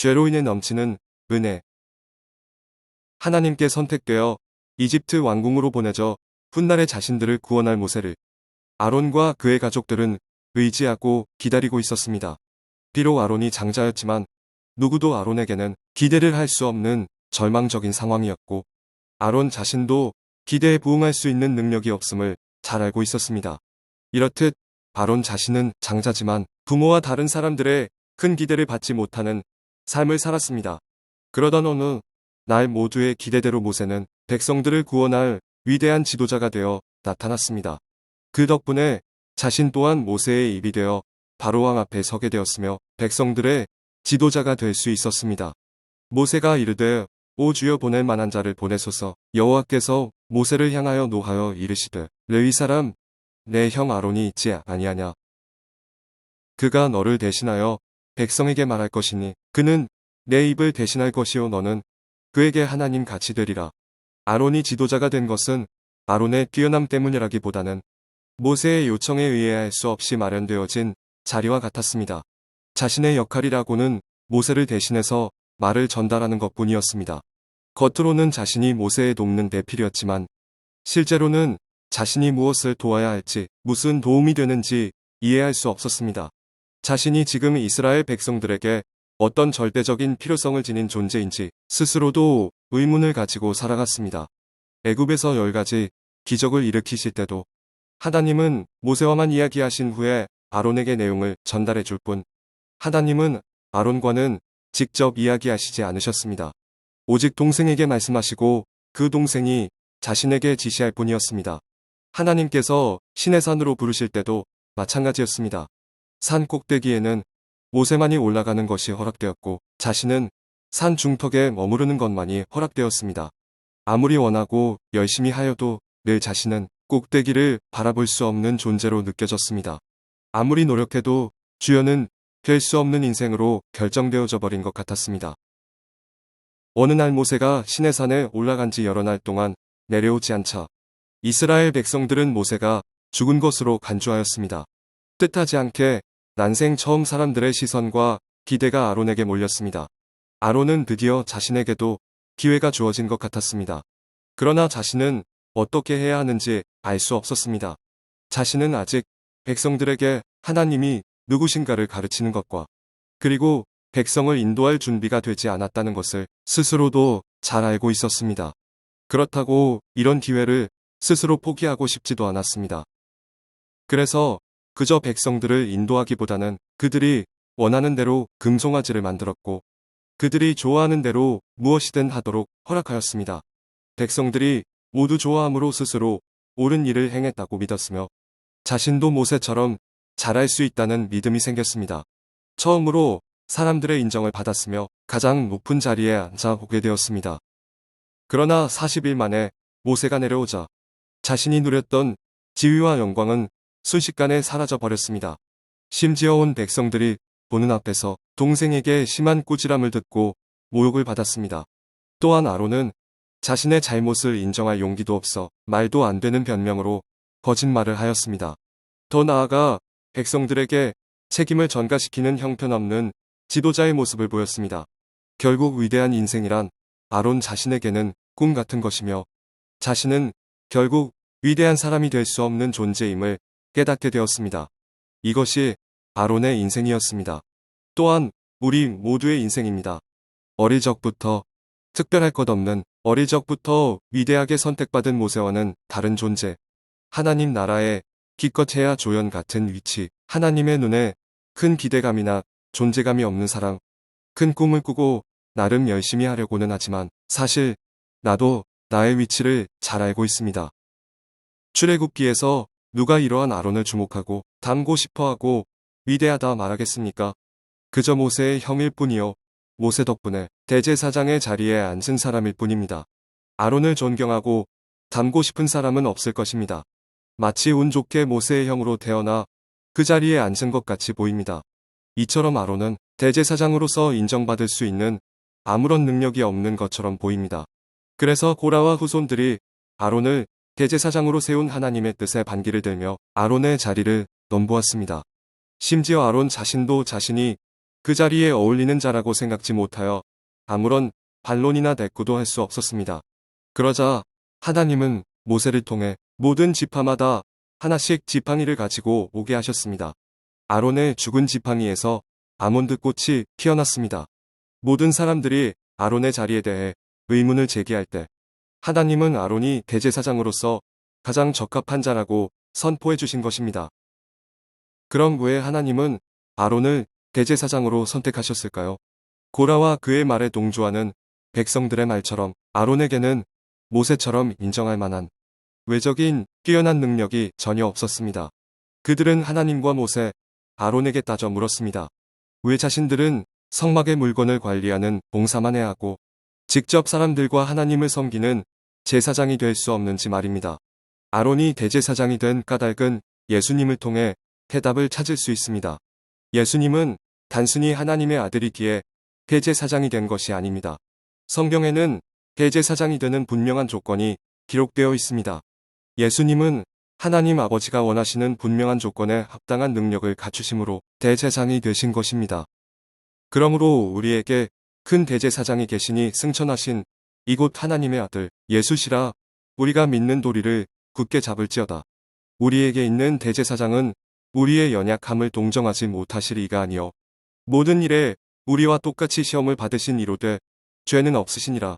죄로 인해 넘치는 은혜. 하나님께 선택되어 이집트 왕궁으로 보내져 훗날에 자신들을 구원할 모세를 아론과 그의 가족들은 의지하고 기다리고 있었습니다. 비록 아론이 장자였지만 누구도 아론에게는 기대를 할 수 없는 절망적인 상황이었고 아론 자신도 기대에 부응할 수 있는 능력이 없음을 잘 알고 있었습니다. 이렇듯 아론 자신은 장자지만 부모와 다른 사람들의 큰 기대를 받지 못하는 삶을 살았습니다. 그러던 어느 날 모두의 기대대로 모세는 백성들을 구원할 위대한 지도자가 되어 나타났습니다. 그 덕분에 자신 또한 모세의 입이 되어 바로왕 앞에 서게 되었으며 백성들의 지도자가 될 수 있었습니다. 모세가 이르되 오 주여 보낼 만한 자를 보내소서. 여호와께서 모세를 향하여 노하여 이르시되 레위 사람 내 형 아론이 있지 아니하냐. 그가 너를 대신하여 백성에게 말할 것이니 그는 내 입을 대신할 것이요 너는 그에게 하나님 같이 되리라. 아론이 지도자가 된 것은 아론의 뛰어남 때문이라기보다는 모세의 요청에 의해 할 수 없이 마련되어진 자리와 같았습니다. 자신의 역할이라고는 모세를 대신해서 말을 전달하는 것뿐이었습니다. 겉으로는 자신이 모세에 돕는 대필이었지만 실제로는 자신이 무엇을 도와야 할지 무슨 도움이 되는지 이해할 수 없었습니다. 자신이 지금 이스라엘 백성들에게 어떤 절대적인 필요성을 지닌 존재인지 스스로도 의문을 가지고 살아갔습니다. 애굽에서 10가지 기적을 일으키실 때도 하나님은 모세와만 이야기하신 후에 아론에게 내용을 전달해 줄 뿐 하나님은 아론과는 직접 이야기하시지 않으셨습니다. 오직 동생에게 말씀하시고 그 동생이 자신에게 지시할 뿐이었습니다. 하나님께서 시내산으로 부르실 때도 마찬가지였습니다. 산 꼭대기에는 모세만이 올라가는 것이 허락되었고 자신은 산 중턱에 머무르는 것만이 허락되었습니다. 아무리 원하고 열심히 하여도 늘 자신은 꼭대기를 바라볼 수 없는 존재로 느껴졌습니다. 아무리 노력해도 주연은 될 수 없는 인생으로 결정되어져 버린 것 같았습니다. 어느 날 모세가 시내산에 올라간 지 여러 날 동안 내려오지 않자 이스라엘 백성들은 모세가 죽은 것으로 간주하였습니다. 뜻하지 않게 난생 처음 사람들의 시선과 기대가 아론에게 몰렸습니다. 아론은 드디어 자신에게도 기회가 주어진 것 같았습니다. 그러나 자신은 어떻게 해야 하는지 알 수 없었습니다. 자신은 아직 백성들에게 하나님이 누구신가를 가르치는 것과 그리고 백성을 인도할 준비가 되지 않았다는 것을 스스로도 잘 알고 있었습니다. 그렇다고 이런 기회를 스스로 포기하고 싶지도 않았습니다. 그래서 그저 백성들을 인도하기보다는 그들이 원하는 대로 금송아지를 만들었고 그들이 좋아하는 대로 무엇이든 하도록 허락하였습니다. 백성들이 모두 좋아함으로 스스로 옳은 일을 행했다고 믿었으며 자신도 모세처럼 잘할 수 있다는 믿음이 생겼습니다. 처음으로 사람들의 인정을 받았으며 가장 높은 자리에 앉아 오게 되었습니다. 그러나 40일 만에 모세가 내려오자 자신이 누렸던 지위와 영광은 순식간에 사라져 버렸습니다. 심지어 온 백성들이 보는 앞에서 동생에게 심한 꾸지람을 듣고 모욕을 받았습니다. 또한 아론은 자신의 잘못을 인정할 용기도 없어 말도 안 되는 변명으로 거짓말을 하였습니다. 더 나아가 백성들에게 책임을 전가시키는 형편없는 지도자의 모습을 보였습니다. 결국 위대한 인생이란 아론 자신에게는 꿈 같은 것이며 자신은 결국 위대한 사람이 될 수 없는 존재임을 깨닫게 되었습니다. 이것이 아론의 인생이었습니다. 또한 우리 모두의 인생입니다. 어릴 적부터 특별할 것 없는 어릴 적부터 위대하게 선택받은 모세와는 다른 존재. 하나님 나라의 기껏해야 조연 같은 위치. 하나님의 눈에 큰 기대감이나 존재감이 없는 사람. 큰 꿈을 꾸고 나름 열심히 하려고는 하지만 사실 나도 나의 위치를 잘 알고 있습니다. 출애굽기에서 누가 이러한 아론을 주목하고 닮고 싶어하고 위대하다 말하겠습니까? 그저 모세의 형일 뿐이요. 모세 덕분에 대제사장의 자리에 앉은 사람일 뿐입니다. 아론을 존경하고 닮고 싶은 사람은 없을 것입니다. 마치 운 좋게 모세의 형으로 태어나 그 자리에 앉은 것 같이 보입니다. 이처럼 아론은 대제사장으로서 인정받을 수 있는 아무런 능력이 없는 것처럼 보입니다. 그래서 고라와 후손들이 아론을 대제사장으로 세운 하나님의 뜻에 반기를 들며 아론의 자리를 넘보았습니다. 심지어 아론 자신도 자신이 그 자리에 어울리는 자라고 생각지 못하여 아무런 반론이나 대꾸도 할 수 없었습니다. 그러자 하나님은 모세를 통해 모든 지파마다 하나씩 지팡이를 가지고 오게 하셨습니다. 아론의 죽은 지팡이에서 아몬드 꽃이 피어났습니다. 모든 사람들이 아론의 자리에 대해 의문을 제기할 때 하나님은 아론이 대제사장으로서 가장 적합한 자라고 선포해 주신 것입니다. 그럼 왜 하나님은 아론을 대제사장으로 선택하셨을까요? 고라와 그의 말에 동조하는 백성들의 말처럼 아론에게는 모세처럼 인정할 만한 외적인 뛰어난 능력이 전혀 없었습니다. 그들은 하나님과 모세, 아론에게 따져 물었습니다. 왜 자신들은 성막의 물건을 관리하는 봉사만 해야 하고 직접 사람들과 하나님을 섬기는 제사장이 될 수 없는지 말입니다. 아론이 대제사장이 된 까닭은 예수님을 통해 해답을 찾을 수 있습니다. 예수님은 단순히 하나님의 아들이기에 대제사장이 된 것이 아닙니다. 성경에는 대제사장이 되는 분명한 조건이 기록되어 있습니다. 예수님은 하나님 아버지가 원하시는 분명한 조건에 합당한 능력을 갖추심으로 대제사장이 되신 것입니다. 그러므로 우리에게 큰 대제사장이 계시니 승천하신 이곳 하나님의 아들 예수시라 우리가 믿는 도리를 굳게 잡을지어다. 우리에게 있는 대제사장은 우리의 연약함을 동정하지 못하실 이가 아니요 모든 일에 우리와 똑같이 시험을 받으신 이로되 죄는 없으시니라.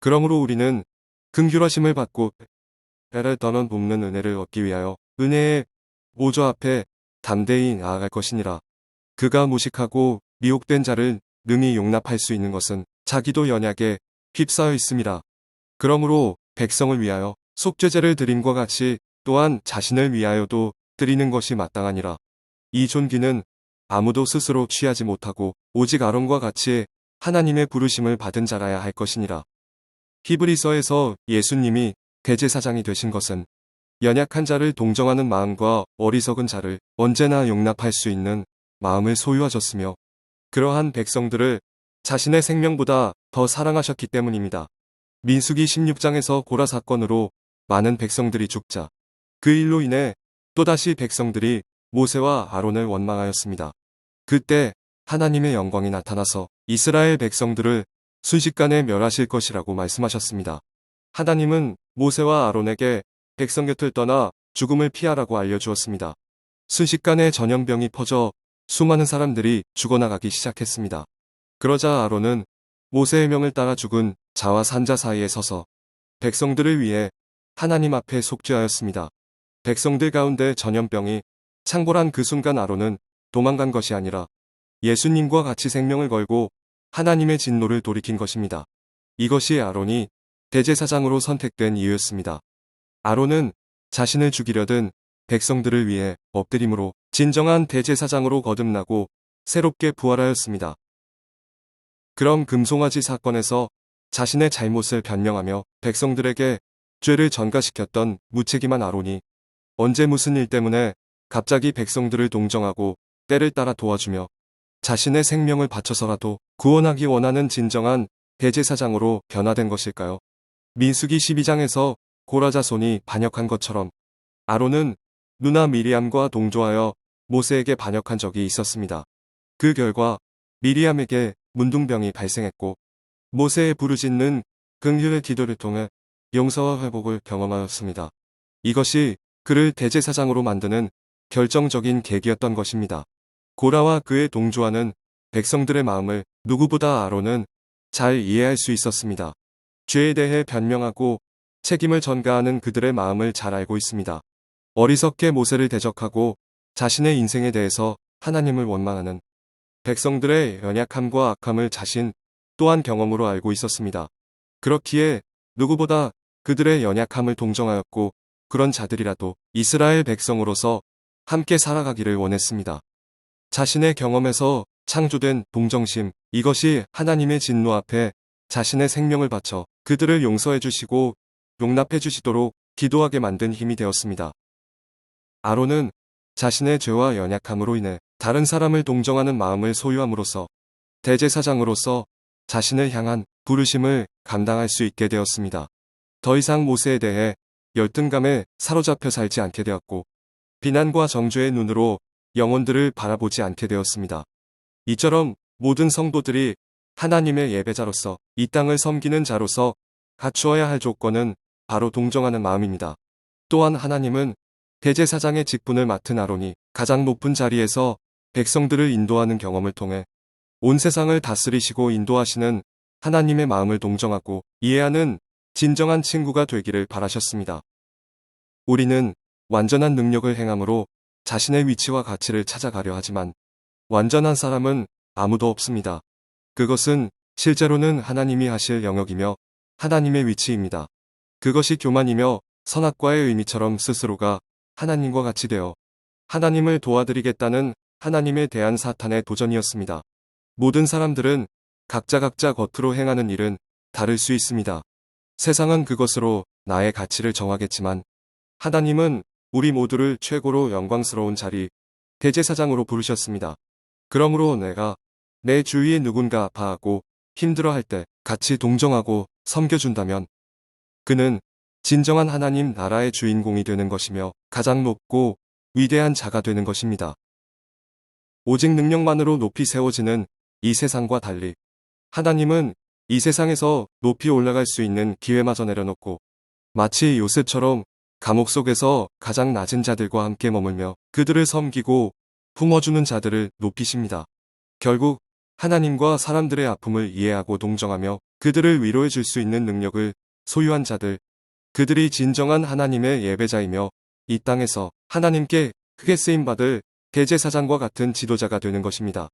그러므로 우리는 긍휼하심을 받고 배를 떠넘는 은혜를 얻기 위하여 은혜의 보좌 앞에 담대히 나아갈 것이니라. 그가 무식하고 미혹된 자를 능히 용납할 수 있는 것은 자기도 연약에 휩싸여 있습니다. 그러므로 백성을 위하여 속죄제를 드림과 같이 또한 자신을 위하여도 드리는 것이 마땅하니라. 이 존귀는 아무도 스스로 취하지 못하고 오직 아론과 같이 하나님의 부르심을 받은 자라야 할 것이니라. 히브리서에서 예수님이 대제사장이 되신 것은 연약한 자를 동정하는 마음과 어리석은 자를 언제나 용납할 수 있는 마음을 소유하셨으며 그러한 백성들을 자신의 생명보다 더 사랑하셨기 때문입니다. 민수기 16장에서 고라 사건으로 많은 백성들이 죽자 그 일로 인해 또다시 백성들이 모세와 아론을 원망하였습니다. 그때 하나님의 영광이 나타나서 이스라엘 백성들을 순식간에 멸하실 것이라고 말씀하셨습니다. 하나님은 모세와 아론에게 백성 곁을 떠나 죽음을 피하라고 알려주었습니다. 순식간에 전염병이 퍼져 수많은 사람들이 죽어나가기 시작했습니다. 그러자 아론은 모세의 명을 따라 죽은 자와 산자 사이에 서서 백성들을 위해 하나님 앞에 속죄하였습니다. 백성들 가운데 전염병이 창궐한 그 순간 아론은 도망간 것이 아니라 예수님과 같이 생명을 걸고 하나님의 진노를 돌이킨 것입니다. 이것이 아론이 대제사장으로 선택된 이유였습니다. 아론은 자신을 죽이려던 백성들을 위해 엎드림으로 진정한 대제사장으로 거듭나고 새롭게 부활하였습니다. 그럼 금송아지 사건에서 자신의 잘못을 변명하며 백성들에게 죄를 전가시켰던 무책임한 아론이 언제 무슨 일 때문에 갑자기 백성들을 동정하고 때를 따라 도와주며 자신의 생명을 바쳐서라도 구원하기 원하는 진정한 대제사장으로 변화된 것일까요? 민수기 12장에서 고라 자손이 반역한 것처럼 아론은 누나 미리암과 동조하여 모세에게 반역한 적이 있었습니다. 그 결과 미리암에게 문둥병이 발생했고 모세의 부르짖는 긍휼의 기도를 통해 용서와 회복을 경험하였습니다. 이것이 그를 대제사장으로 만드는 결정적인 계기였던 것입니다. 고라와 그의 동조하는 백성들의 마음을 누구보다 아론은 잘 이해할 수 있었습니다. 죄에 대해 변명하고 책임을 전가하는 그들의 마음을 잘 알고 있습니다. 어리석게 모세를 대적하고 자신의 인생에 대해서 하나님을 원망하는 백성들의 연약함과 악함을 자신 또한 경험으로 알고 있었습니다. 그렇기에 누구보다 그들의 연약함을 동정하였고 그런 자들이라도 이스라엘 백성으로서 함께 살아가기를 원했습니다. 자신의 경험에서 창조된 동정심, 이것이 하나님의 진노 앞에 자신의 생명을 바쳐 그들을 용서해 주시고 용납해 주시도록 기도하게 만든 힘이 되었습니다. 아론은 자신의 죄와 연약함으로 인해 다른 사람을 동정하는 마음을 소유함으로써 대제사장으로서 자신을 향한 부르심을 감당할 수 있게 되었습니다. 더 이상 모세에 대해 열등감에 사로잡혀 살지 않게 되었고 비난과 정죄의 눈으로 영혼들을 바라보지 않게 되었습니다. 이처럼 모든 성도들이 하나님의 예배자로서 이 땅을 섬기는 자로서 갖추어야 할 조건은 바로 동정하는 마음입니다. 또한 하나님은 대제사장의 직분을 맡은 아론이 가장 높은 자리에서 백성들을 인도하는 경험을 통해 온 세상을 다스리시고 인도하시는 하나님의 마음을 동정하고 이해하는 진정한 친구가 되기를 바라셨습니다. 우리는 완전한 능력을 행함으로 자신의 위치와 가치를 찾아가려 하지만 완전한 사람은 아무도 없습니다. 그것은 실제로는 하나님이 하실 영역이며 하나님의 위치입니다. 그것이 교만이며 선악과의 의미처럼 스스로가 하나님과 같이 되어 하나님을 도와드리겠다는 하나님에 대한 사탄의 도전이었습니다. 모든 사람들은 각자 겉으로 행하는 일은 다를 수 있습니다. 세상은 그것으로 나의 가치를 정하겠지만 하나님은 우리 모두를 최고로 영광스러운 자리, 대제사장으로 부르셨습니다. 그러므로 내가 내 주위에 누군가 아파하고 힘들어할 때 같이 동정하고 섬겨준다면 그는 진정한 하나님 나라의 주인공이 되는 것이며 가장 높고 위대한 자가 되는 것입니다. 오직 능력만으로 높이 세워지는 이 세상과 달리 하나님은 이 세상에서 높이 올라갈 수 있는 기회마저 내려놓고 마치 요셉처럼 감옥 속에서 가장 낮은 자들과 함께 머물며 그들을 섬기고 품어주는 자들을 높이십니다. 결국 하나님과 사람들의 아픔을 이해하고 동정하며 그들을 위로해 줄 수 있는 능력을 소유한 자들, 그들이 진정한 하나님의 예배자이며 이 땅에서 하나님께 크게 쓰임받을 대제사장과 같은 지도자가 되는 것입니다.